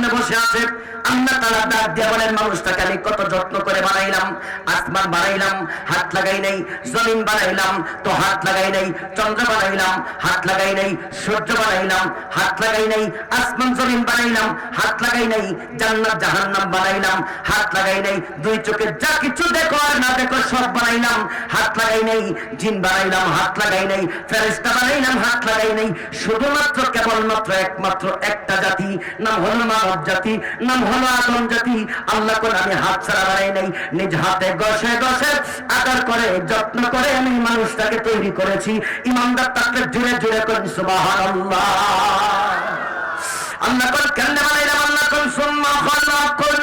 আসমানে বসে আছে। আল্লাহ তাআলা ডাক দিয়ে বলেন, মানুষটাকে আমি কত যত্ন করে বানাইলাম। আসমান বানাইলাম, হাত লাগাই নাই। জমিন বানাইলাম তো হাত লাগাই নাই। চন্দ্র বানাইলাম, হাত লাগাই নাই। সূর্য বানাইলাম, হাত লাগাই নাই। আসমান জমিন বানাইলাম, হাত লাগাই নাই। জান্নাত জাহান্নাম বানাইলাম, হাত লাগাই নাই। দুই চোখে যা কিছু দেখো আর না দেখো সব বানাইলাম, হাত লাগাই নাই। জিন বানাইলাম, হাত লাগাই নাই। ফেরেশতা বানাইলাম, হাত লাগাই নাই। শুধুমাত্র কেবলমাত্র একমাত্র একটা জাতি, নাম হলো মানব জাতি, নাম হলো আদম জাতি। আল্লাহ কোন আমি হাত ছাড়া বানাই নাই, নিজ হাতে ঘষে ঘষে আদর করে যত্ন করে আমি মানুষটাকে তৈরি করেছি। ইমানদার তাকে জুড়ে জুড়ে করেন সুবহানাল্লাহ। আল্লাহ কোন কেমনে বানাইলাম? আল্লাহ কোন সুম্মা খালাকুল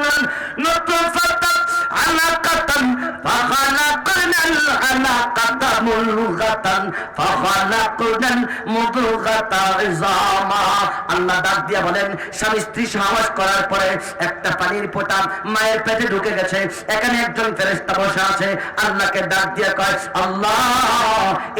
নুতফাতান আলাকাতান ফাখালাকনাল আলাকাতা মুলগাতান ফাখালাকনাল মুদগাতা ইযামা। আল্লাহ ডাক দিয়া বলেন, স্বামী স্ত্রী সহবাস করার পরে একটা পানির ফোঁটা মায়ের পেটে ঢুকে গেছে। এখানে একজন ফেরেশতা বসে আছে। আল্লাহকে ডাক দিয়া কয়, আল্লাহ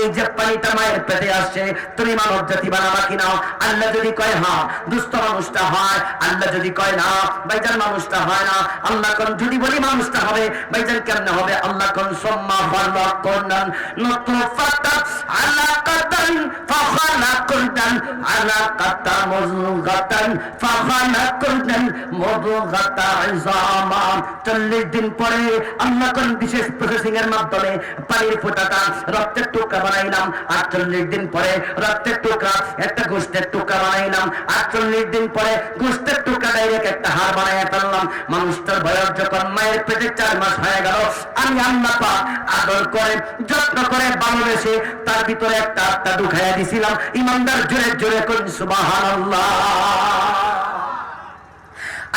এই যে পানিটা মায়ের পেটে আসছে তুমি মানব জাতি বানাবা কিনা? আল্লাহ যদি কয় হ্যাঁ, দুস্থ মানুষটা হয়। আল্লাহ যদি কয় না, ভাইজান মানুষটা হয় না। আল্লাহ কোন যদি বলি মানুষটা হবে, ভাইজান কেমনে হবে? আল্লাহ কোন সুম্মা খালাকনাল নুতফাতান আলাকাতান ফাখালাকনাল আলাকাতা মুদগাতান ফাখালাকনাল মুদগাতা ইযামা। 40 দিন পরে আল্লাহ কোন বিশেষ প্রসেসিং এর মাধ্যমে পানির ফোঁটাটা রক্তের টুকরা বানাইলাম। 48 দিন পরে রক্তের টুকরা একটা গোশতের টুকরা বানাইলাম। 48 দিন পরে গোশতের টুকরা ডাইরেক্ট একটা হাড় বানাইয়া ফেললাম। মানুষটার বয়স যখন মায়ের পেটে 4 মাস হয়ে গেল, আমি আল্লাহ পাক আদর করে যত্ন করে ভালোবেসে তার ভিতরে একটা আত্মা ঢুকাইয়া দিছিলাম। ইমানদার জোরে জোরে করেন সুবহানাল্লাহ।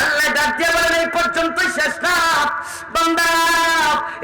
আল্লাহ ডাক দিয়ে বলেন, এই পর্যন্তই শেষ না বান্দা,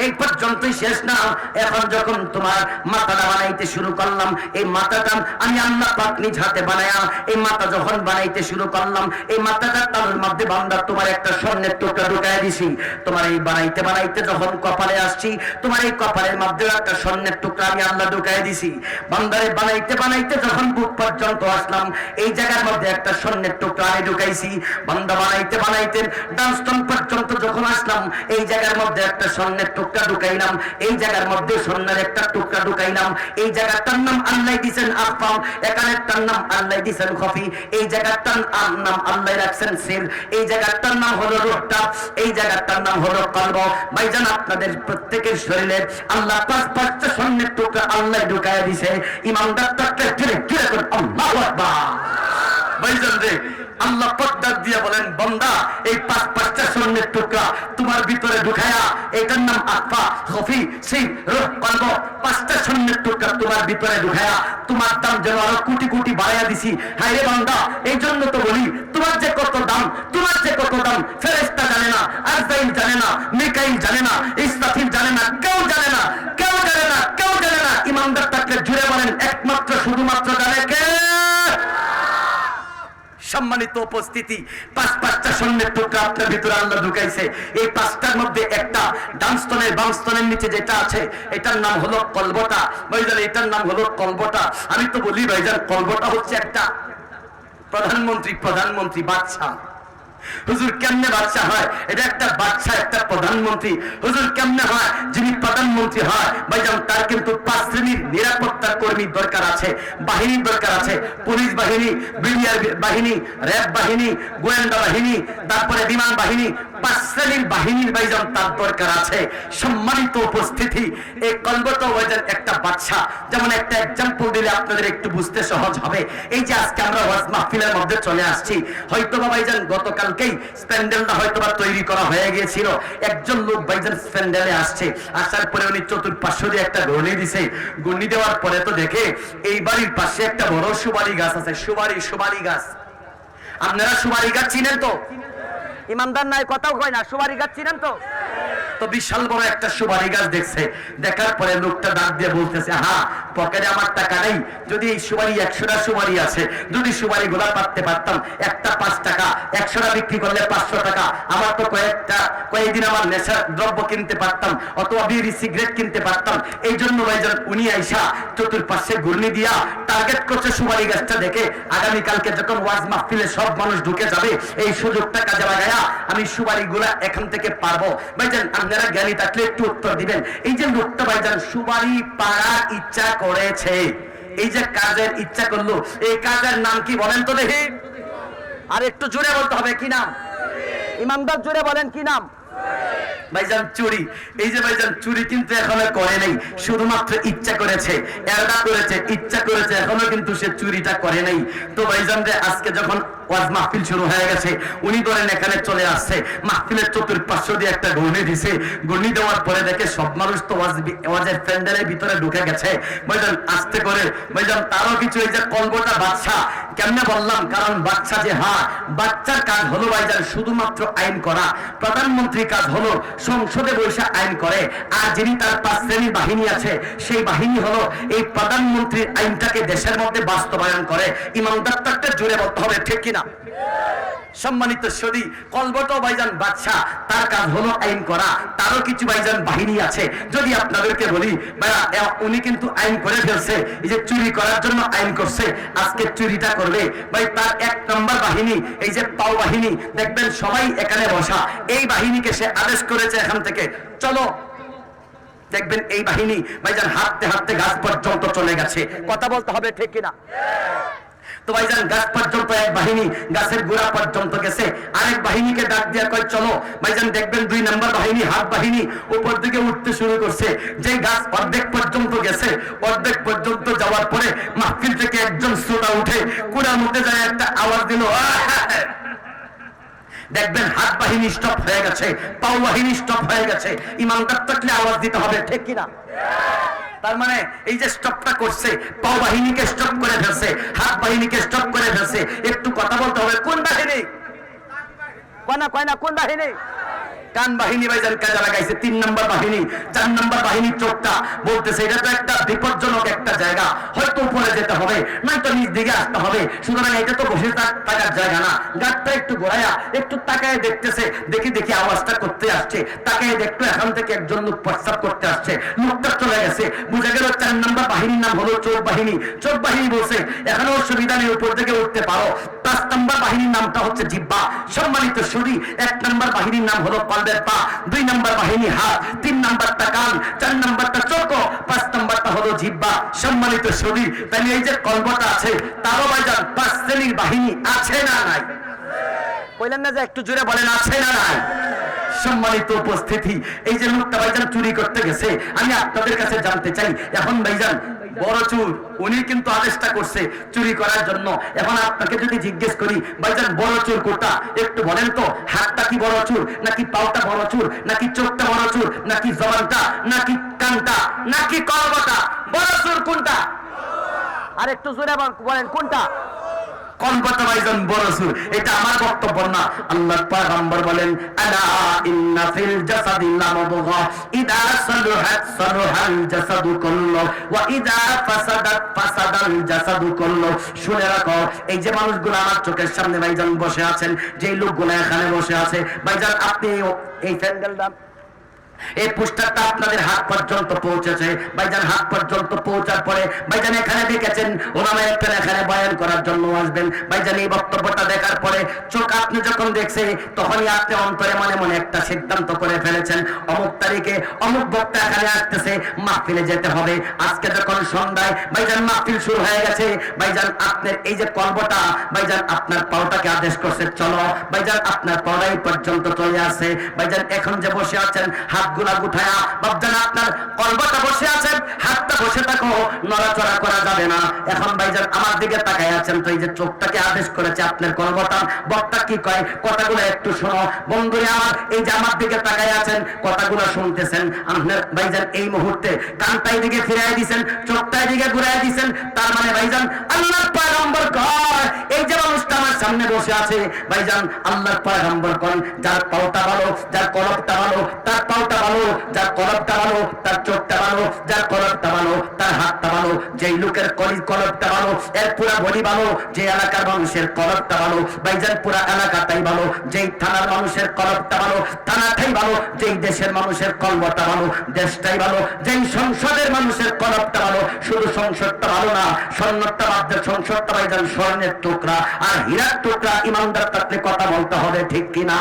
এই পর্যন্তই শেষ না। এখন যখন তোমার মাথাটা বানাইতে শুরু করলাম, এই মাথাটা আমি আল্লাহ পাক নিজ হাতে বানায়া এই মাথা যখন বানাইতে শুরু করলাম, এই মাথাটা তার মধ্যে বান্দা তোমার একটা স্বর্ণের টুকরা ঢুকাইয়া দিছি। তোমার এই বানাইতে বানাইতে যখন কপালে আসছি, তোমার এই কপালের মধ্যে একটা স্বর্ণের টুকরা আমি আল্লাহ ঢুকাইয়া দিছি। বান্দারে বানাইতে বানাইতে যখন বুক পর্যন্ত আসলাম, এই জায়গার মধ্যে একটা স্বর্ণের টুকরা আমি ঢুকাইছি। বান্দা বানাইতে বানাইতে ডানস্তন পর্যন্ত যখন আসলাম, এই জায়গার মধ্যে একটা স্বর্ণের টুকরা ঢুকাইলাম। এই জায়গার মধ্যে স্বর্ণের একটা টুকরা ঢুকাইলাম। এই জায়গাটার নাম আল্লাহ দিয়েছেন আফাম, এখানেরটার নাম আল্লাহ দিয়েছেন খফি। এই জায়গাটার নাম আল্লাহ রাখছেন সির। এই জায়গাটার নাম হলো রূহটা, এই জায়গাটার নাম হলো কলব। ভাইজান আপনাদের প্রত্যেকের শরীরে আল্লাহ 5-5টা স্বর্ণের টুকরা আল্লাহ ঢুকাইয়া দিয়েছে। ইমানদার তাকে জোরে জোরে করে আল্লাহু আকবার। ভাইজান রে, আল্লাহ পর্দা দিয়ে বলেন, বান্দা এই 5-5টা স্বর্ণের টুকরা তোমার ভিতরে ঢুকায়া, এটার নাম আফা খফি সির রূহ কলব, 5টা স্বর্ণের টুকরা তোমার ভিতরে ঢুকায়া তোমার দাম যেন আরো কোটি কোটি বাড়াইয়া দিছি। হায় রে বান্দা, এই জন্য তো বলি তোমার যে কত দাম, তোমার যে কত দাম ফেরেশতা জানে না, আজরাইল জানে না, মিকাইল জানে না, ইসরাফিল জানে না, কেউ জানে না, কেউ জানে না, কেউ জানে না। ইমানদার তাকে জুড়ে বলেন, একমাত্র শুধুমাত্র জানে কে? সম্মানিত উপস্থিতি, 5-5টা স্বর্ণের টুকরা আপনার ভিতরে আল্লাহ ঢুকাইছে। এই 5টার মধ্যে একটা ডান স্তনের বাম স্তনের নিচে যেটা আছে, এটার নাম হলো কলবটা। ভাইজান এটার নাম হলো কলবটা। আমি তো বলি ভাইজান, কলবটা হচ্ছে একটা প্রধানমন্ত্রী বাদশা। হুজুর কেমনে বাদশা হয়? এটা একটা বাদশা, একটা প্রধানমন্ত্রী। হুজুর কেমনে হয়? যিনি প্রধানমন্ত্রী হয় ভাইজান, তার কিন্তু 5 শ্রেণীর নিরাপত্তা কর্মী দরকার আছে, বাহিনীর দরকার আছে। পুলিশ বাহিনী, বিডিআর বাহিনী, র্যাব বাহিনী, গোয়েন্দা বাহিনী, তারপরে বিমান বাহিনী, 5 শ্রেণীর বাহিনীর ভাইজান তার দরকার আছে। সম্মানিত উপস্থিতি, এই কলবটা ভাইজান একটা বাদশা। যেমন একটা এক্সাম্পল দিলে আপনাদের একটু বুঝতে সহজ হবে। এই যে আজকে আমরা ওয়াজ মাহফিলের মধ্যে চলে আসছি, হয়তো ভাইজান গতকালকেই স্প্যান্ডেলটা হয়তো তৈরি করা হয়ে গিয়েছিল। একজন লোক ভাইজান স্প্যান্ডেলে আসছে, আসার পরে উনি চতুর্পার্শ্ব দিয়ে একটা গড়ি দিছে। গড়ি দেওয়ার পরে তো দেখে এই বাড়ির পাশে একটা বড় সুপারি গাছ আছে। সুপারি গাছ, আপনারা সুপারি গাছ চিনেন তো? ইমানদার নাই, কথাও কয় না। সুপারি গাছ চিনেন তো? তো বিশাল বড় একটা সুপারি গাছ দেখছে, দেখার পরে লোকটা ডাক দিয়ে বলতেছে, হ্যাঁ পকেটে আমার টাকা নেই, যদি এই সুপারি 100টা সুপারি আছে, যদি সুপারি গুলা পাততে পারতাম, একটা 5 টাকা, 100টা বিক্রি করলে 500 টাকা, আমার তো কয়েকদিন আমার নেশা দ্রব্য কিনতে পারতাম, অথবা বিড়ি সিগারেট কিনতে পারতাম। এই জন্য ভাইজান উনি আইসা চতুর্পাশে ঘূর্ণি দিয়া টার্গেট করছে সুপারি গাছটা দেখে, আগামীকালকে যখন ওয়াজ মাহফিলে সব মানুষ ঢুকে যাবে, এই সুযোগটা কাজে লাগায়া আমি সুপারি গুলা এখান থেকে পারবো। ভাইজান আপনারা জ্ঞানী থাকলে একটু উত্তর দিবেন, এই যে লোকটা ভাইজান সুপারি পাড়ার ইচ্ছা করেছে, এই যে কাজের ইচ্ছা করলো, এই কাজের নাম কি বলেন তো দেখি? আর একটু জোরে বলতে হবে, কি নাম? ইমানদার জোরে বলেন, কি নাম? ভাইজান চুরি। এই যে ভাইজান চুরি কিন্তু এখনো করে নাই, শুধুমাত্র ইচ্ছা করেছে, এরদা করেছে, ইচ্ছা করেছে, এখনো কিন্তু সে চুরিটা করে নাই। তো ভাইজান রে আজকে যখন ওয়াজ মাহফিল শুরু হয়ে গেছে, উনি ধরেন এখানে চলে আসছে, মাহফিলের চতুর্পার্শ্ব দিয়ে একটা ঘূর্ণি দিছে, ঘূর্ণি দেওয়ার পরে দেখে সব মানুষ তো ওয়াজের প্যান্ডেলের ভিতরে ঢুকে গেছে। ভাইজান আস্তে করে ভাইজান তারও কিছু, এই যে কলবটা বাদশা, কেমনে বললাম, কারণ বাচ্চা যে, হ্যাঁ বাচ্চার কাজ হলো ভাইজান শুধুমাত্র আইন করা, প্রধানমন্ত্রীর কাজ হলো সংসদে বসে আইন করে, আর যিনি তার 5 শ্রেণীর বাহিনী আছে, সেই বাহিনী হলো এই প্রধানমন্ত্রীর আইনটাকে দেশের মধ্যে বাস্তবায়ন করে। ইমানদারটা জুড়ে বলতে হবে, ঠিক কিনা? সম্মানিত সদী, কলবটো ভাইজান বাদশা, তার কাজ হলো আইন করা, তারও কিছু ভাইজান বাহিনী আছে। যদি আপনাদেরকে বলি ভাইয়া, উনি কিন্তু আইন করে ফেলছে, এই যে চুরি করার জন্য আইন করছে, আজকে চুরিটা করবে ভাই, তার 1 নম্বর বাহিনী, এই যে পাও বাহিনী, দেখবেন সবাই এখানে বসা, এই বাহিনীকে সে আদেশ করেছে এখান থেকে চলো। দেখবেন এই বাহিনী ভাইজান হাঁটতে হাঁটতে গাছ পর্যন্ত চলে গেছে, কথা বলতে হবে, ঠিক কিনা? তো ভাইজান গাছ পর্যন্ত এক বাহিনী গাছের গোড়া পর্যন্ত গেছে, আরেক বাহিনীকে ডাক দিয়া কয় চলো। ভাইজান দেখবেন 2 নম্বর বাহিনী, হাত বাহিনী উপর দিকে উঠতে শুরু করছে, যে গাছ অর্ধেক পর্যন্ত গেছে, অর্ধেক পর্যন্ত যাওয়ার পরে মাহফিল থেকে একজন শ্রোতা উঠে কুড়ার মধ্যে যায় একটা আওয়াজ দিল, দেখবেন হাত বাহিনী স্টপ হয়ে গেছে, পাও বাহিনী স্টপ হয়ে গেছে। ইমানদার থাকলে আওয়াজ দিতে হবে, ঠিক কিনা? তার মানে এই যে স্টপটা করছে, পাও বাহিনীকে স্টপ করে ফেলছে, হাত বাহিনীকে স্টপ করে ফেলছে। একটু কথা বলতে হবে, কোন বাহিনী? কয় না কোন বাহিনী? কান বাহিনী ভাইজান কাজে লাগাইছে। 3 নম্বর বাহিনী, 4 নম্বর বাহিনী চোখটা বলতেছে এটা তো একটা বিপজ্জনক একটা জায়গা, হয়তো উপরে যেতে হবে, নয়তো নিচ দিকে আসতে হবে, সুতরাং এটা তো বসে থাকার জায়গা না। গাছটা একটু ঘোরায়া একটু তাকায় দেখতেছে, দেখি আওয়াজটা করতে আসছে, তাকায় দেখতো এখান থেকে একজন লোক প্রস্তাব করতে আসছে, লোকটা চলে গেছে, বুঝা গেল 4 নম্বর বাহিনীর নাম হলো চোখ বাহিনী। চোখ বাহিনী বলছে এখানে অসুবিধা নেই, উপর থেকে উঠতে পারো। 5 নম্বর বাহিনীর নামটা হচ্ছে জিহ্বা। সম্মানিত শুধু 1 নম্বর বাহিনীর নাম হলো কলবের পা, 2 নম্বর বাহিনী হাত, 3 নম্বরটা কান, 4 নম্বরটা চোখ, 5 নম্বরটা হলো জিহ্বা। সম্মানিত শুধু তাহলে এই যে কলবটা আছে, তারও ভাইজান 5 শ্রেণীর বাহিনী আছে না নাই? বললেন না যে একটু জোরে বলেন, আছে না নাই? সম্মানিত উপস্থিতি, এই যে লোকটা ভাইজান চুরি করতে গেছে, আমি আপনাদের কাছে জানতে চাই, এখন ভাইজান বড় চোর উনি কিন্তু আদেশটা করছে চুরি করার জন্য। এখন আপনাকে যদি জিজ্ঞেস করি ভাইজান বড় চোর কোনটা, একটু বলেন তো, হাতটা কি বড় চোর, নাকি পাওটা বড় চোর, নাকি চোখটা বড় চোর, নাকি জবানটা, নাকি কানটা, নাকি কলবটা? বড় চোর কোনটা? আর একটু জোরে বলেন কোনটা? কলবটা ভাইজান বড় চোর। এটা আমার বক্তব্য না, আল্লাহর পয়গম্বর বলেন আলা ইন্না ফিল জাসাদি লামুদগা ইদা সালুহাত সালুহাল জাসাদু কুল্লু ওয়া ইদা ফাসাদাত ফাসাদাল জাসাদু কুল্লু। শুনে রাখো, এই যে মানুষগুলো আমার চোখের সামনে ভাইজান বসে আছেন, যে লোকগুলো এখানে বসে আছে ভাইজান, আপনি এই স্যান্ডেলটা, এই পোস্টারটা আপনাদের হাত পর্যন্ত পৌঁছেছে ভাইজান। হাত পর্যন্ত পৌঁছার পরে ভাইজান এখানে দেখেছেন ওলামায়ে কেরাম এখানে বয়ান করার জন্য আসবেন ভাইজান। এই বক্তব্যটা দেখার পরে চোখ আপনি যখন দেখছে, তখনই আপনি অন্তরে মনে মনে একটা সিদ্ধান্ত করে ফেলেছেন, অমুক তারিখে অমুক বক্তা এখানে আসতেছে, মাহফিলে যেতে হবে। আজকে যখন সন্ধ্যায় ভাইজান মাহফিল শুরু হয়ে গেছে ভাইজান, আপনার এই যে কলবটা ভাইজান আপনার পাওটাকে আদেশ করছে চলো ভাইজান, আপনার পাওয়াই পর্যন্ত চলে আসে ভাইজান। এখন যে বসে আছেন হাতগুলা গুঠায়া বাপজান, আপনার কলবটা বসে আছেন, হাতটা বসে থাকো, নড়াচড়া করা যাবে না। এখন ভাইজান আমার দিকে তাকায় আছেন, তো এই যে চোখটাকে আদেশ করেছে আপনার কলবটা, বক্তা কি কয় কথাগুলো একটু শোনো বন্ধুরা আমার। এই যে আমার দিকে তাকায় আছেন, কথাগুলো শুনতেছেন আপনার ভাইজান, এই মুহূর্তে কানটাই দিকে ফিরাই দিছেন, চোখটাই দিকে ঘুরাই দিছেন। তার মানে ভাইজান আল্লাহর পয়গম্বর কয় এই যে মানুষটা আমার সামনে সামনে বসে আছে ভাইজান আল্লাহর পয়গম্বর কোন যার পাওটা ভালো যার কলবটা ভালো তার পাওটা ভালো যার কলবটা ভালো তার চোখটা ভালো যার কলবটা ভালো তার হাতটা ভালো যেই লোকের কলবটা ভালো এর পুরা বডি ভালো যে এলাকার মানুষের কলবটা ভালো ভাইজান পুরা এলাকাটাই ভালো যেই থানার মানুষের কলবটা ভালো থানাটাই ভালো যেই দেশের মানুষের কলবটা ভালো দেশটাই ভালো যেই সংসদের মানুষের কলবটা ভালো শুধু সংসদটা ভালো না স্বর্ণটা বাদ দিয়ে সংসদটা ভাইজান স্বর্ণের টুকরা আর হীরার টুকরা ইমানদার থাকলে কথা বলতে হবে ঠিক কিনা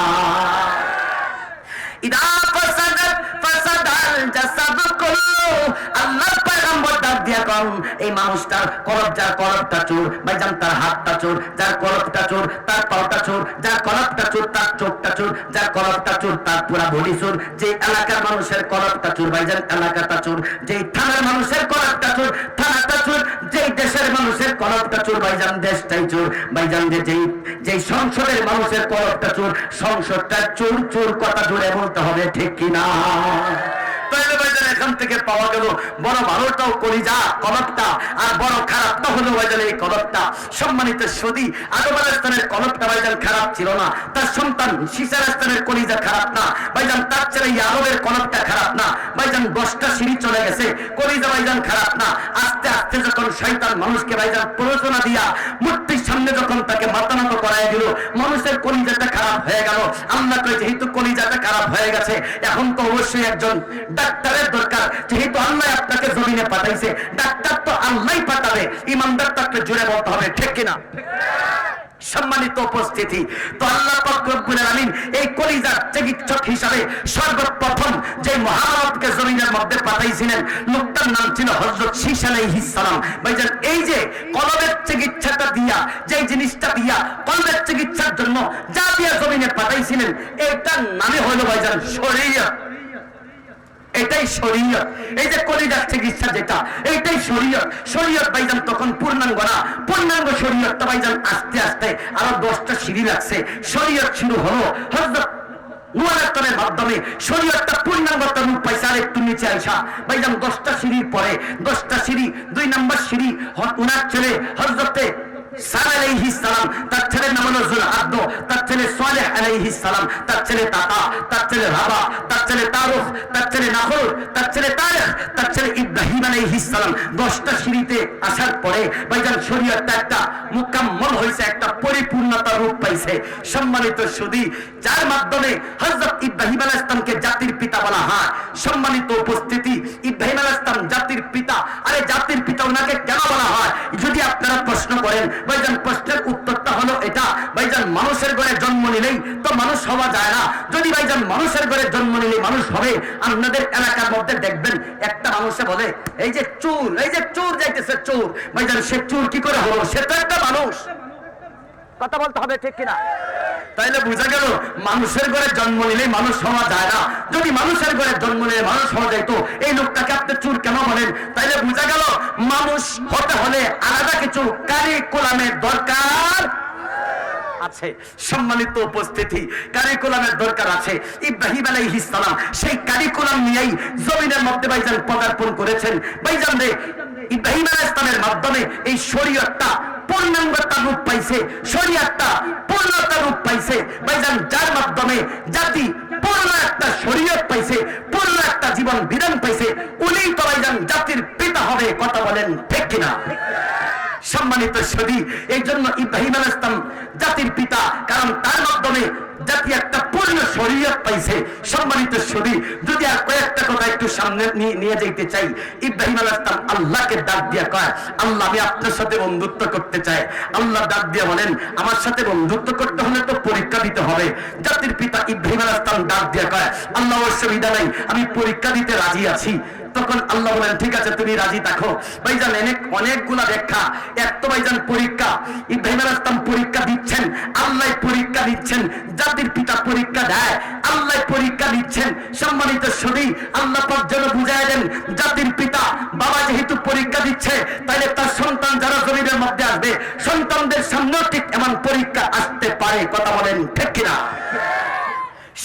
ইদা ফাসাদাত ফাসাদাল জাসাদ কুল্লু আল্লাহর পয়গম্বর ডাক দিয়া কোন এই মানুষটার কলব যার কলবটা চোর ভাইজান তার হাতটা চোর যার কলবটা চোর তার পাওটা চোর যার কলবটা চোর তার চোখটা চোর যার কলবটা চোর তার পুরা বডি চোর যে এলাকার মানুষের কলবটা চোর ভাইজান এলাকাটা চোর যে থানার মানুষের কলবটা চোর থানাটা চোর যে দেশের মানুষের কলবটা চোর ভাইজান দেশটাই চোর ভাইজান যে সংসদের মানুষের কলবটা চোর সংসদটা চোর চোর কথা জোরে বলতে হবে ঠিক কিনা তাইলে ভাইজান এখান থেকে পাওয়া গেল বড় ভালোটাও কলিজা কলবটা আর বড় খারাপটা হলো ভাইজান এই কলবটা সম্মানিত সুদী আদম আলাইহিস সালামের কলবটা ভাইজান খারাপ ছিল না তার সন্তান ঈসা আলাইহিস সালামের কলিজা খারাপ না ভাইজান তার ছেলে ইয়াকুবের কলবটা খারাপ না ভাইজান 10টা সিঁড়ি চলে গেছে কলিজা ভাইজান খারাপ না আস্তে আস্তে যখন শয়তান মানুষকে ভাইজান প্ররোচনা দিয়া মূর্তির সামনে যখন তাকে মাথা নত করায় দিল মানুষের কলিজাটা খারাপ হয়ে গেল আল্লাহ কয় যেহেতু কলিজাটা খারাপ হয়ে গেছে এখন তো অবশ্যই একজন ডাক্তারের দরকার যেহেতু আল্লাহ আপনাকে জমিনে পাঠাইছে ডাক্তার তো আল্লাহই পাঠাবে ইমানদার তাকে জুড়ে বলতে হবে ঠিক কিনা সম্মানিত উপস্থিতি তো আল্লাহ পাক রব্বুল আলামিন এই কলিজার চিকিৎসক হিসাবে সর্বপ্রথম যে মহামানবকে জমিনের মধ্যে পাঠাইছিলেন লোকটার নাম ছিল হযরত ঈসা আলাইহিস সালাম ভাইজান এই যে কলবের চিকিৎসাটা দিয়া যে জিনিসটা দিয়া কলবের চিকিৎসার জন্য যা দিয়া জমিনে পাঠাইছিলেন এটার নামে হলো ভাইজান শরীয়ত এটাই শরীয়ত এই যে কলিজার চিকিৎসা যেটা এইটাই শরীয়ত শরীয়ত ভাইজান তখন পূর্ণাঙ্গ না পূর্ণাঙ্গ শরীয়তটা ভাইজান আস্তে আস্তে আরো 10টা সিঁড়ি লাগছে শরীয়ত শুরু হলো হযরত নূহ আলাইহিস সালামের মাধ্যমে শরীয়তটা পূর্ণাঙ্গতা রূপ পাইছে আর একটু নিচে আইসা ভাইজান 10টা সিঁড়ির পরে 10টা সিঁড়ি 2 নম্বর সিঁড়ি ওনার ছেলে হযরতে সালেহ আলাইহিস সালাম তার ছেলের নাম হলো যুলআদ তার ছেলে সালেহ আলাইহিস সালাম তার ছেলে তাতা তার ছেলে রাবা তার ছেলে তারুখ তার ছেলে নাহর তার ছেলে তারিখ তার ছেলে ইব্রাহিম আলাইহিস সালাম 10টা সিঁড়িতে আসার পরে ভাইজান শরীয়তটা একটা মুকাম্মল হইছে একটা পরিপূর্ণতা রূপ পাইছে সম্মানিত সুধী যার মাধ্যমে হযরত ইব্রাহিম আলাইহিস সালামকে জাতির পিতা বলা হয় সম্মানিত উপস্থিতি ইব্রাহিম আলাইহিস সালাম জাতির পিতা আরে জাতির পিতা ওনাকে কেন বলা হয় যদি আপনারা প্রশ্ন করেন ভাইজান প্রশ্নের উত্তরটা হলো এটা ভাইজান মানুষের ঘরে জন্ম নিলেই তো মানুষ হওয়া যায় না যদি ভাইজান মানুষের ঘরে জন্ম নিলে মানুষ হবে আপনাদের এলাকার মধ্যে দেখবেন একটা মানুষে বলে এই যে চোর যাইতেছে চোর ভাইজান সে চোর কি করে হলো সে তো একটা মানুষ কথা বলতে হবে ঠিক কিনা তাইলে বোঝা গেল মানুষের ঘরে জন্ম নিলেই মানুষ হওয়া যায় না যদি মানুষের ঘরে জন্ম নিলে মানুষ হওয়া যায় তো এই লোকটাকে আপনি চোর কেন বলেন তাইলে বোঝা গেল মানুষ হতে হলে আলাদা কিছু কারিকুলামের দরকার আছে সম্মানিত উপস্থিতি কারিকুলামের দরকার আছে ইব্রাহিম আলাইহিস সালাম সেই কারিকুলাম নিয়েই জমিনের মধ্যে ভাইজান পদার্পণ করেছেন ভাইজান রে ইব্রাহিম আলাইহিস সালামের মাধ্যমে এই শরীয়তটা পূর্ণাঙ্গতা রূপ পাইছে শরীয়তটা পূর্ণতা রূপ পাইছে ভাইজান যার মাধ্যমে জাতি পূর্ণ একটা শরীয়ত পাইছে পূর্ণ একটা জীবন বিধান পাইছে উনিই তো ভাইজান জাতির পিতা হবে কথা বলেন ঠিক কিনা সম্মানিত সুধী এই জন্য ইব্রাহিম আলাইহিস সালাম জাতির পিতা কারণ তার মাধ্যমে জাতি একটা পূর্ণ শরীয়ত পাইছে সম্মানিত সুধী যদি আর কয়েকটা কথা একটু সামনে নিয়ে যেতে চাই ইব্রাহিম আলাইহিস সালাম আল্লাহকে ডাক দিয়ে কয় আল্লাহ আমি আপনার সাথে বন্ধুত্ব করতে চাই আল্লাহ ডাক দিয়ে বলেন আমার সাথে বন্ধুত্ব করতে হলে তো পরীক্ষা দিতে হবে জাতির পিতা ইব্রাহিম আলাইহিস সালাম ডাক দিয়ে কয় আল্লাহ অসুবিধা নাই আমি পরীক্ষা দিতে রাজি আছি তখন আল্লাহ বলেন ঠিক আছে তুমি রাজি থাকো ভাইজান অনেকগুলা ব্যাখ্যা এক তো ভাইজান পরীক্ষা ইব্রাহিম আলাইহিস সালাম পরীক্ষা দিচ্ছেন আল্লাহ পরীক্ষা দিচ্ছেন জাতির পিতা পরীক্ষা দেয় আল্লাহ পরীক্ষা দিচ্ছেন সম্মানিত সুধী আল্লাহ পাক যেন বুঝায় দেন জাতির পিতা বাবা যেহেতু পরীক্ষা দিচ্ছে তাহলে তার সন্তান যারা জমিনের মধ্যে আসবে সন্তানদের সামনেও ঠিক এমন পরীক্ষা আসতে পারে কথা বলেন ঠিক কিনা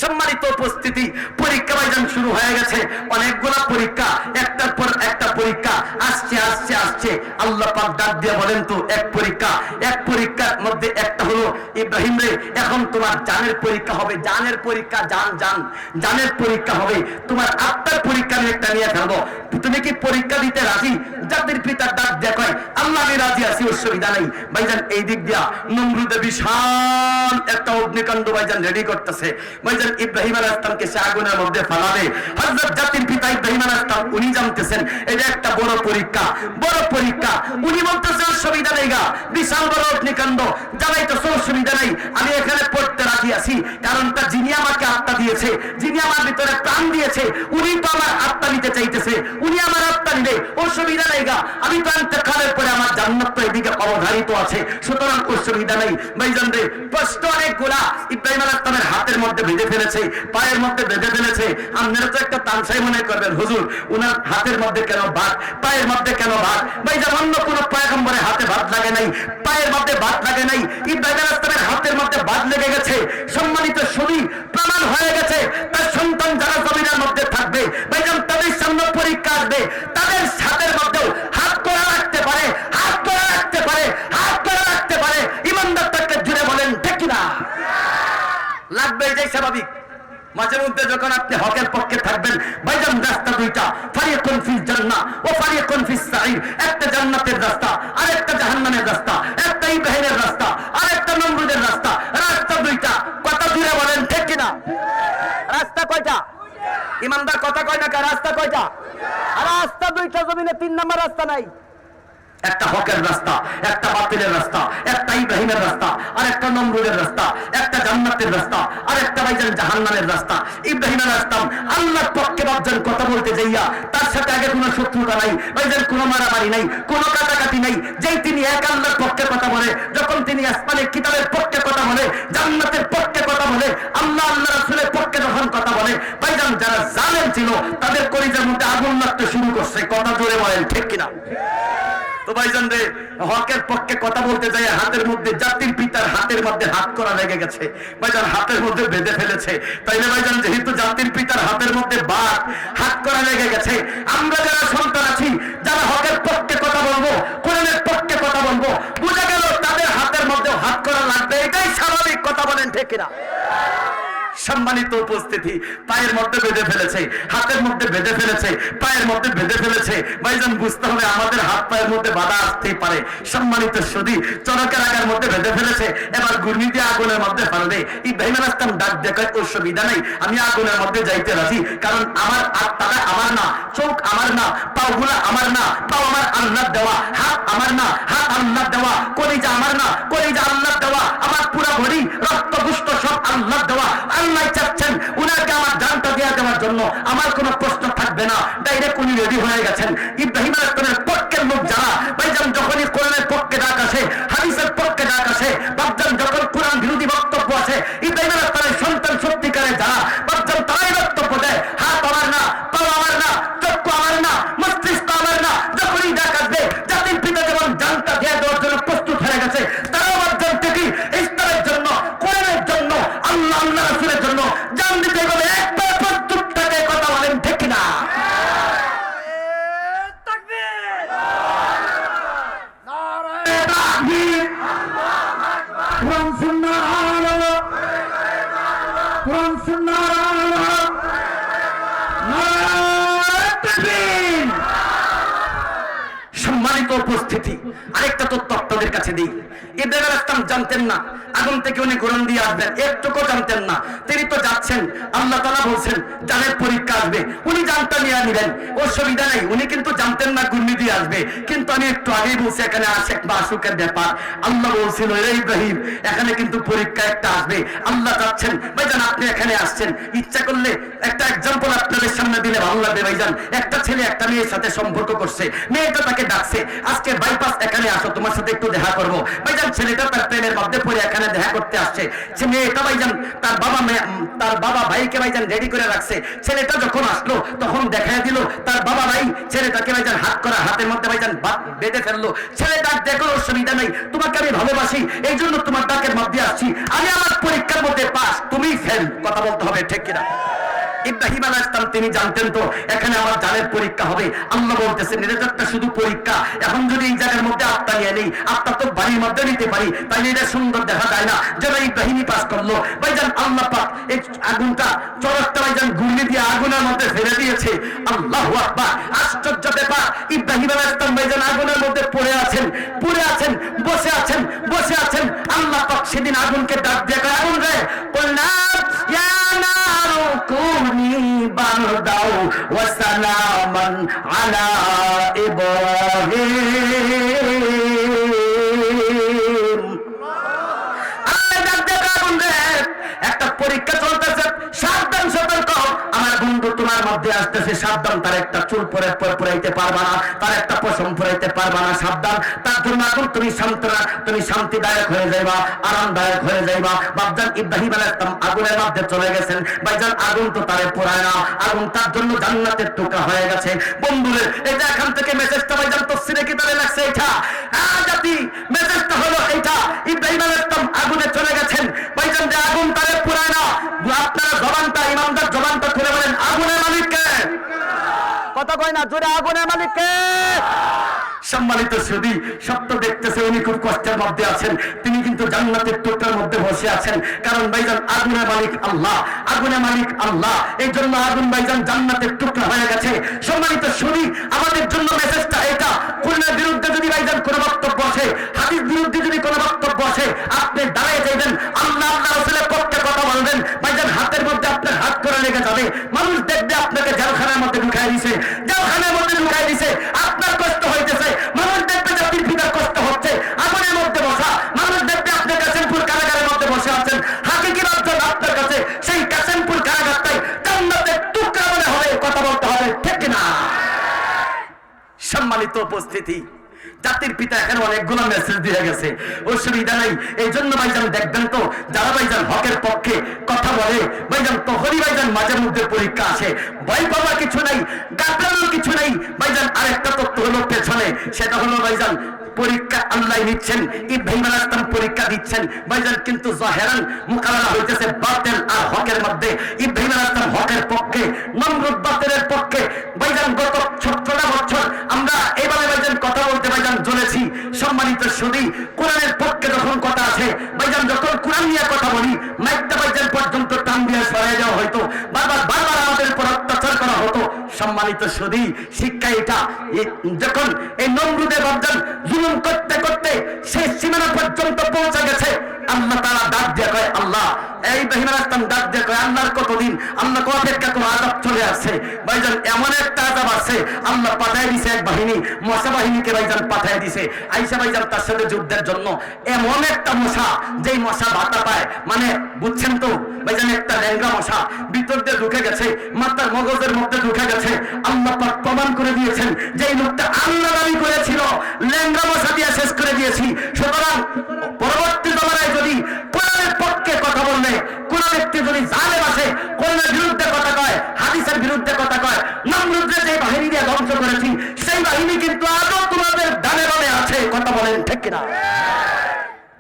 সম্মানিত উপস্থিতি পরীক্ষা ভাইজান শুরু হয়ে গেছে অনেকগুলা পরীক্ষা একটার পর একটা পরীক্ষা আসছে আসছে আসছে আসছে। আল্লাহ পাক ডাক দিয়ে বলেন তো এক পরীক্ষার মধ্যে একটা হলো ইব্রাহিম রে এখন তোমার জানের পরীক্ষা হবে, জানের পরীক্ষা, জানের পরীক্ষা হবে, তোমার আত্মার পরীক্ষা আমি একটা নিয়ে ফেলবো, তুমি কি পরীক্ষা দিতে রাজি? জাতির পিতার ডাক দেখায় আল্লাহ আমি রাজি আছি, অসুবিধা নাই। ভাইজান এই দিক দিয়া নমরুদে বিশাল একটা অগ্নিকাণ্ড ভাইজান রেডি করতেছে। ভাইজান ইব্রাহিম আলাইহিস সালামকে সে আগুনের মধ্যে ফালাবে। হযরত জাতির পিতা ইব্রাহিম আলাইহিস সালাম উনি জানতেছেন এটা একটা বড় পরীক্ষা। উনি বলতেছে অসুবিধা নেই গা, বিশাল বড় অগ্নিকাণ্ড জ্বালাইতেছে, অসুবিধা নাই, আমি এখানে পড়তে রাজি আছি। কারণটা যিনি আমাকে আত্মা দিয়েছে, যিনি আমার ভিতরে প্রাণ দিয়েছে, উনি তো আমার আত্মা নিতে চাইতেছে, উনি আমার আত্মা নিবে, অসুবিধা নেই গা, আমি তো ইন্তেকালের পরে আমার জান্নাত তো এদিকে অবধারিত আছে, সুতরাং অসুবিধা নেই। ভাইজান রে প্রশ্ন অনেকগুলা ইব্রাহিম আলাইহিস সালামের হাতের মধ্যে বেঁধে ফেলেছে, পায়ের মধ্যে বেঁধে ফেলেছে। আপনারা তো একটা তামসাই মনে করবেন, হুজুর উনার হাতের মধ্যে কেন বাদ, পায়ের মধ্যে কেন বাদ? ভাইজান অন্য কোন পয়গম্বরের হাতে বাদ লাগে নাই, পায়ের মধ্যে বাদ লাগে নাই, ইব্রাহিম আলাইহিস সালামের হাতের মধ্যে বাদ লেগে গেছে। সম্মানিত সুধী প্রমাণ হয়ে গেছে তার সন্তান যারা জমিনের মধ্যে থাকবে, ভাইজান তাদের সামনে পরীক্ষা আসবে, তাদের হাতের মধ্যেও হাত করা রাখতে পারে, হাত করা রাখতে পারে, হাত করা রাখতে পারে। ইমানদার তাকে জুড়ে বলেন ঠিক কিনা? লাগবে, এটাই স্বাভাবিক। মাঝে মধ্যে যখন আপনি হকের পক্ষে থাকবেন, ভাইজান রাস্তা দুইটা, ফারিকুন ফিল জান্নাহ ওয়া ফারিকুন ফিস সাঈর, একটা জান্নাতের রাস্তা আর একটা জাহান্নামের রাস্তা, একটা ইব্রাহিমের রাস্তা আর একটা নমরুদের রাস্তা, রাস্তা দুইটা। কথা জুড়ে বলেন ঠিক কিনা? রাস্তা কয়টা? ইমানদার কথা কয় না, রাস্তা কয়টা? রাস্তা দুইটা, জমিনে তিন নাম্বার রাস্তা নাই। একটা হকের রাস্তা, একটা বাতিলের রাস্তা, একটা ইব্রাহিমের রাস্তা আর একটা নমরুদের রাস্তা, একটা জান্নাতের রাস্তা আর একটা ভাইজান জাহান্নামের রাস্তা। ইব্রাহিম আলাইহিস সালাম আল্লাহর পক্ষে ভাবছেন কথা বলতে যাইয়া, তার সাথে আগে কোনো শত্রুতা নাই, ভাইজান কোনো মারামারি নাই, কোনো কাটাকাটি নাই। যেই তিনি এক আল্লাহর পক্ষে কথা বলে, যখন তিনি আসমানের কিতাবের পক্ষে কথা বলে, জান্নাতের পক্ষে কথা বলে, আল্লাহ আল্লাহ রাসূলের পক্ষে যখন কথা বলে, ভাইজান যারা জালেম ছিল তাদের কলিজার মধ্যে আগুন লাগতে শুরু করছে। কথা জোরে বলেন ঠিক কিনা? তো ভাইজান রে হকের পক্ষে কথা বলতে যাই হাতের মধ্যে জাতির পিতার হাতের মধ্যে হাত করা লেগে গেছে, ভাইজান হাতের মধ্যে বেঁধে ফেলেছে। তাইলে ভাইজান যেহেতু জাতির পিতার হাতের মধ্যে বাদ হাত করা লেগে গেছে, আমরা যারা সন্তান আছি, যারা হকের পক্ষে কথা বলবো, কোরআনের পক্ষে কথা বলবো, বোঝা গেল তাদের হাতের মধ্যে হাত করা লাগবে, এটাই স্বাভাবিক। কথা বলেন ঠিক কিনা? সম্মানিত উপস্থিতি, পায়ের মধ্যে বেঁধে ফেলেছে, হাতের মধ্যে বেঁধে ফেলেছে, পায়ের মধ্যে বেঁধে ফেলেছে। ভাইজান বুঝতে হবে আমাদের হাত পায়ের মধ্যে বাধা আসতেই পারে। সম্মানিত সুধী চরকের আগার মধ্যে বেঁধে ফেলেছে, এবার ঘূর্ণি দিয়ে আগুনের মধ্যে ফেলবে। ইব্রাহিম আলাইহিস সালাম ডাক দেখায় অসুবিধা নাই, আমি আগুনের মধ্যে যাইতে রাজি, কারণ আমার আত্মাটা আমার না, চোখ আমার না, পাগুলা আমার না, পাও আমার আল্লাহর দেওয়া, হাত আমার না, হাত আল্লাহর দেওয়া, কলিজা আমার না, কলিজা আল্লাহর দেওয়া, আমার পুরো বডি রক্ত গোশত সব আল্লাহর দেওয়া। আল্লাহ চাচ্ছেন উনাকে আমার জানটা দেওয়া দেওয়ার জন্য, আমার কোনো প্রশ্ন থাকবে না, ডাইরেক্ট উনি রেডি হয়ে গেছেন। ইব্রাহিম আলাইহিস সালামের পক্ষের লোক যারা, ভাইজান যখনই কোরআনের পক্ষে ডাক আসে, হাদিসের পক্ষে ডাক আসে, ভাবজান যখন কোরআন বিরোধী বক্তব্য আসে, ইব্রাহিম আলাইহিস সালামের সন্তান সত্যিকারে যারা, ভাবজান তারাই বক্তব্য দেয়, হাত আমার না, পা আমার না, চক্ষু আমার না, মস্তিষ্ক আমার না। যখনই ডাক আসবে, জাতির পিতা যেমন জানটা দেওয়া দেওয়ার জন্য প্রস্তুত হয়ে গেছে, তারাও ভাবজান থেকে ইসলামের জন্য, কোরআনের জন্য, আল্লাহ আল্লাহ রাসূলের জন্য জান দিতে গেলে একবার প্রস্তুত থাকে। কথা বলেন ঠিক না? সম্মানিত উপস্থিতি, আরেকটা তথ্য আপনাদের কাছে দিই। ইব্রাহিম আলাইহিস সালাম জানতেন না আগুন থেকে উনি কোরআন দিয়ে আসবেন, একটুকু জানতেন না। তিনি তো যাচ্ছেন, আল্লাহ তাআলা বলছেন জানের পরীক্ষা আসবে, উনি জানটা নিয়ে নিবেন, অসুবিধা নাই। উনি কিন্তু জানতেন না গুন্নি দিয়ে আসবে, কিন্তু আমি একটু আগেই বলছি এখানে আশেক বা আশুকের ব্যাপার। আল্লাহ বলছিল রে ইব্রাহিম এখানে কিন্তু পরীক্ষা একটা আসবে, আল্লাহ যাচ্ছেন। ভাইজান আপনি এখানে আসছেন, ইচ্ছা করলে একটা এক্সাম্পল আপনাদের সামনে দিলে ভালো লাগবে। ভাইজান একটা ছেলে একটা মেয়ের সাথে সম্পর্ক করছে, মেয়েটা তাকে ডাকছে, আজকে বাইপাস এখানে আসো, তোমার সাথে একটু দেখা করবো। ভাইজান ছেলেটা তার প্রেমের মধ্যে পড়ে এখানে দেখা করতে আসছে। সে মেয়েটা ভাইজান তার বাবা ভাইকে ভাইজান রেডি করে রাখছে। ছেলেটা যখন আসলো তখন দেখা দিল তার বাবা ভাই ছেলেটাকে ভাইজান হাত করা হাতের মধ্যে ভাইজান বেঁধে ফেললো। ছেলেটা দেখো অসুবিধা নেই, তোমাকে আমি ভালোবাসি, এই জন্য তোমার ডাকের মধ্যে আসছি, আমি আমার পরীক্ষার মধ্যে পাস, তুমি ফেল। কথা বলতে হবে ঠিক কিনা? ইব্রাহিম ইব্রাহিম আলাইহিস সালাম তিনি জানতেন তো এখানে আমার জানের পরীক্ষা হবে। আল্লাহ বলতেছেন এটা একটা শুধু পরীক্ষা, এখন যদি এই জায়গার মধ্যে আত্মা নিয়ে নেই, আত্মা তো বাড়ির মধ্যে নিতে পারি, তাই এটা সুন্দর দেখা যায় না। যেন ইব্রাহিমই পাস করলো ভাইজান, আল্লাহ পাক এই আগুনটা চরকটা ভাইজান ঘুরিয়ে দিয়ে আগুনের মধ্যে ফেলে দিয়েছে। আল্লাহু আকবার, আশ্চর্য ব্যাপার। ইব্রাহিম আলাইহিস সালাম ভাইজান আগুনের মধ্যে পড়ে আছেন, বসে আছেন। আল্লাহ পাক সেদিন আগুনকে ডাক দিয়ে কয়, আগুন রে, কুলনা ইয়া নারু কুনি বারদাও ওয়া সালামান আলা ইব্রাহিম। আল্লাহ ডাক দিয়ে আগুন রে, একটা পরীক্ষা চলতেছে, সাবধান, সতর্ক, আমার বন্ধু তোমার মধ্যে আসতেছে, সাবধান, তার একটা চুল পরাইতে পারবা না, তার একটা পশম পরাইতে পারবা না, সাবধান, তার জন্য আগুন তুমি সান্ত্বনা, তুমি শান্তিদায়ক হয়ে যাইবা, আরামদায়ক হয়ে যাইবা। বাপজান ইব্রাহিম আলাইহিস সালাম আগুনের মধ্যে চলে গেছেন, ভাইজান আগুন তো তারে পোড়ায় না, আগুন তার জন্য জান্নাতের টুকরা হয়ে গেছে। বন্ধুরে, এটা এখান থেকে মেসেজটা ভাইজান তাফসীরে কিতাবে লাগছে, এটা জাতি মেসেজটা হলো এইটা, ইব্রাহিম আলাইহিস সালাম আগুনে চলে গেছেন, ভাইজান যে আগুন তারে পোড়ায় না। আপনারা জবানটা, ইমানদার জবানটা খুলে বলেন, আগুনের মালিক কে? কথা কয় না জোরে, আগুনের মালিক কে? সম্মানিত সুধী, সত্য দেখতেছে উনি খুব কষ্টের মধ্যে আছেন, তিনি কিন্তু জান্নাতের টুকরার মধ্যে বসে আছেন, কারণ ভাইজান আগুনের মালিক আল্লাহ, আগুনের মালিক আল্লাহ, এই জন্য আগুন ভাইজান জান্নাতের টুকরা হয়ে গেছে। সম্মানিত সুধী, আমাদের জন্য মেসেজটা এটা, কোরআনের বিরুদ্ধে যদি ভাইজান কোনো বক্তব্য আসে, হাদিস বিরুদ্ধে যদি কোনো বক্তব্য আসে, আপনি দাঁড়িয়ে যাইবেন, আল্লাহ রাসূলের পক্ষে কথা বলবেন, ভাইজান হাতের মধ্যে আপনার হাত করে লেগে যাবে, মানুষ দেখবে আপনাকে জেলখানার মধ্যে ঢুকাই দিছে, আপনার কষ্ট হইতেছে, মানুষ দেখবে জাতির পিতার কষ্ট হচ্ছে, আগুনের মধ্যে বসা, মানুষ দেখবে আপনি কাশিমপুর কারাগারের মধ্যে বসে আছেন, হাকিকি রাজ্জাল আপনার কাছে সেই কাশিমপুর কারাগারটাই জান্নাতের টুকরা মনে হবে, কথা বলতে হবে, ঠিক না? সম্মানিত উপস্থিতি, জাতির পিতা এখানে অনেকগুলো মেসেজ দিয়ে গেছে, অসুবিধা নাই। এই জন্য ভাইজান দেখবেন তো, যারা ভাইজান হকের পক্ষে কথা বলে ভাইজান, তখনই ভাইজান মাঝে মধ্যে পরীক্ষা আসে, ভয় পাওয়ার কিছু নাই, গাবড়ানোর কিছু নাই। ভাইজান আরেকটা তথ্য হলো পেছনে, সেটা হলো ভাইজান পরীক্ষা আল্লাহ নিচ্ছেন, ইব্রাহিম আলাইহিস সালাম পরীক্ষা দিচ্ছেন ভাইজান, কিন্তু জাহেরান মুকালারা হইতেছে বাতিল আর হকের মধ্যে। ইব্রাহিম আলাইহিস সালাম হকের পক্ষে, নমরুদ বাতিলের পক্ষে। ভাইজান গত 16টা বছর আমরা এইভাবে ভাইজান কথা বলতে ভাইজান জ্বলেছি। সম্মানিত সুধী, কোরআনের পক্ষে যখন কথা আসে ভাইজান, যখন কোরআন নিয়ে কথা বলি, মাইকটা ভাইজান পর্যন্ত টান দিয়ে সরাই দেওয়া হয়তো, বারবার আমাদের উপর অত্যাচার করা হতো। সম্মানিত সুধী, শিক্ষা এটা, যখন এই নমরুদের ভাইজান জুলুম করতে করতে শেষ সীমানা পর্যন্ত পৌঁছে গেছে, আল্লাহ তাআলা ডাক দিয়ে কয়, আল্লাহ, এই ইব্রাহিম আলাইহিস সালাম ডাক দিয়ে কয়, আল্লাহর কতদিন, আল্লাহ কো অপেক্ষা করো, আযাব চলে আসছে। ভাইজান এমন একটা আযাব আসছে, আল্লাহ পাঠায় দিছে এক বাহিনী, মশা বাহিনীকে ভাইজান পাঠায় দিছে, আইসা ভাইজান তার সাথে যুদ্ধের জন্য। এমন একটা মশা, যেই মশা বাতা পায়, মানে বুঝছেন তো ভাইজান, একটা ল্যাংড়া মশা ভিতর দিয়ে ঢুকে গেছে, মাথার মগজের মধ্যে ঢুকে গেছে। আল্লাহ পাক প্রমাণ করে দিয়েছেন যে এই লোকটা আল্লাহ দাবি করেছিল, ল্যাংড়া মশা দিয়ে শেষ করে দিয়েছি। সুতরাং পরবর্তী জমানায় যদি কোরআনের পক্ষে কথা বললে, কোন ব্যক্তি যদি জালেম আসে, কোরআনের বিরুদ্ধে কথা কয়, হাদিসের বিরুদ্ধে কথা কয়, নমরুদকে যে বাহিনী দিয়ে ধ্বংস করেছি, সেই বাহিনী কিন্তু আজও তোমাদের ডানে বামে আছে, কথা বলেন ঠিক কিনা?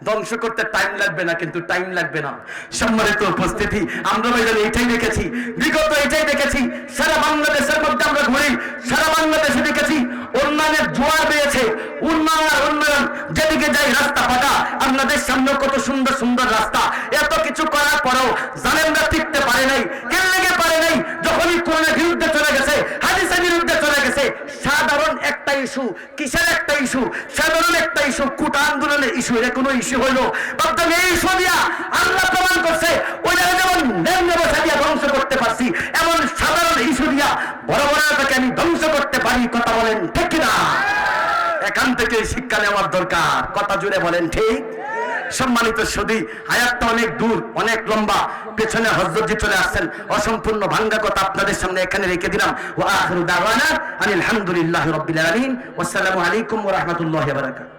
ধ্বংস করতে টাইম লাগবে না, কিন্তু টাইম লাগবে না। সম্মানিত উপস্থিতি, আমরা ভাইজান এইটাই দেখেছি, বিগত এইটাই দেখেছি, সারা বাংলাদেশের মধ্যে আমরা ঘুরি, সারা বাংলাদেশে দেখেছি উন্নয়নের জোয়ার বেড়েছে, উন্নয়ন, যেদিকে যাই রাস্তা পাকা। আপনাদের সামনে কত সুন্দর সুন্দর রাস্তা, এত কিছু করার পরেও জালেমরা টিকতে পারে নাই। কেন লেগে পারে নাই? যখনই কোরআনের বিরুদ্ধে চলে গেছে, হাদিসের বিরুদ্ধে চলে গেছে, সাধারণ একটা ইস্যু, কিসের একটা ইস্যু, সাধারণ একটা ইস্যু, কোটা আন্দোলনের ইস্যু, এটা কোনো ইস্যু হইলো ভাবতাম এই ইস্যু দিয়া আল্লাহ প্রমাণ করছে, ওই জায়গায় যেমন ন্যাংরা বসা দিয়া ধ্বংস করতে পারছি, এমন সাধারণ ইস্যু দিয়া বড় বড়টাকে আমি ধ্বংস করতে পারি, কথা বলেন ঠিক না? এখান থেকে শিক্ষা নেওয়ার দরকার, কথা জুড়ে বলেন ঠিক? সম্মানিত সুধী, হায়াতটা অনেক দূর, অনেক লম্বা, পেছনে হযরতজি চলে আসছেন, অসম্পূর্ণ ভাঙ্গা কথা আপনাদের সামনে এখানে রেখে দিলাম। ওয়া আখিরু দাওয়ানা আলহামদুলিল্লাহি রাব্বিল আলামিন, ওয়াসসালামু আলাইকুম ওয়া রাহমাতুল্লাহি ওয়া বারাকাতুহু।